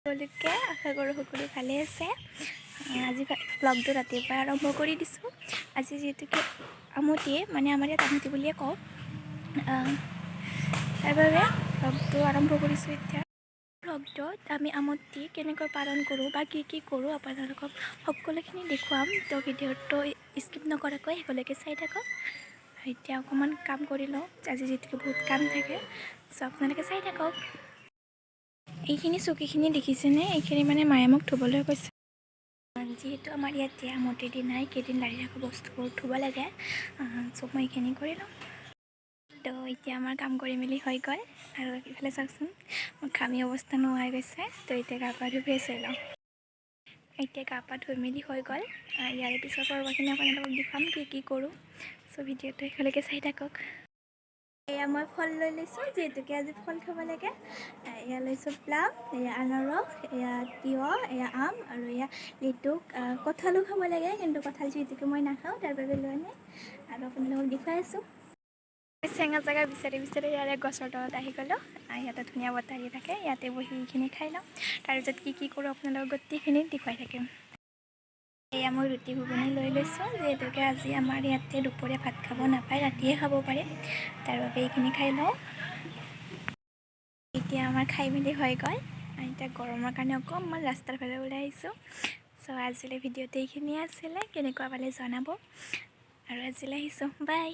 সকলোকে আশা কৰোঁ সকলো ভালে আছে। আজি ব্লগটো ৰাতিপুৱা আৰম্ভ কৰি দিছোঁ। আজি যিহেতুকে আমতি, মানে আমাৰ ইয়াত আমতি বুলিয়ে কওঁ, তাৰ বাবে ব্লগটো আৰম্ভ কৰিছোঁ এতিয়া। ব্লগটোত আমি আমতি কেনেকৈ পালন কৰোঁ বা কি কৰোঁ আপোনালোকক সকলোখিনি দেখুৱাম। তো ভিডিঅ'টো স্কিপ নকৰাকৈ শেষলৈকে চাই থাকক। এতিয়া অকণমান কাম কৰি লওঁ, আজি যিহেতুকে বহুত কাম থাকে, চ' আপোনালোকে চাই থাকক। এইখিনি চকীখিনি দেখিছেনে? এইখিনি মানে মায়ে মোক ধুবলৈ কৈছে। যিহেতু আমাৰ ইয়াতে আমতিৰ দিনা কেইদিন লাগি থকা বস্তুবোৰ ধুব লাগে, চ' মই এইখিনি কৰি লওঁ। তো এতিয়া আমাৰ কাম কৰি মেলি হৈ গ'ল, আৰু ইফালে চাওকচোন মোৰ ঘামি অৱস্থা নোহোৱা হৈ গৈছে। তো এতিয়া গা পা ধুই ফ্ৰেছ হৈ লওঁ। এতিয়া গা পা ধুই মেলি হৈ গ'ল। ইয়াৰে পিছৰ পৰ্বখিনি আপোনালোকক দেখাম কি কৰোঁ। চ' ভিডিঅ'টো শেষলৈকে চাই থাকক। এয়া মই ফল লৈ লৈছোঁ, যিহেতুকে আজি ফল খাব লাগে। এয়া লৈছোঁ প্লাম, এয়া আনাৰস, এয়া তিয়হ, এয়া আম, আৰু এয়া লিটু। কঁঠালো খাব লাগে, কিন্তু কঁঠাল যিহেতুকে মই নাখাওঁ, তাৰ বাবে লোৱা নাই। আৰু আপোনালোকক দেখুৱাই আছোঁ। চেঙা জেগা বিচাৰি ইয়াৰে গছৰ তলত আহি গ'লোঁ। ইয়াতে ধুনীয়া বতাহ আহি থাকে, ইয়াতে বহি এইখিনি খাই লওঁ। তাৰপিছত কি কৰোঁ আপোনালোকক গোটেইখিনি দেখুৱাই থাকিম। এয়া মই ৰুটি ঘুগুনি লৈ লৈছোঁ, যিহেতুকে আজি আমাৰ ইয়াতে দুপৰীয়া ভাত খাব নাপায়, ৰাতিয়ে খাব পাৰে। তাৰ বাবে এইখিনি খাই লওঁ। এতিয়া আমাৰ খাই মেলি হৈ গ'ল। এতিয়া গৰমৰ কাৰণে অকণমান ৰাস্তাৰ ফালে ওলাই আহিছোঁ। চ' আজিলৈ ভিডিঅ'টো এইখিনিয়ে আছিলে, কেনেকুৱা পালে জনাব। আৰু আজিলৈ আহিছোঁ, বাই।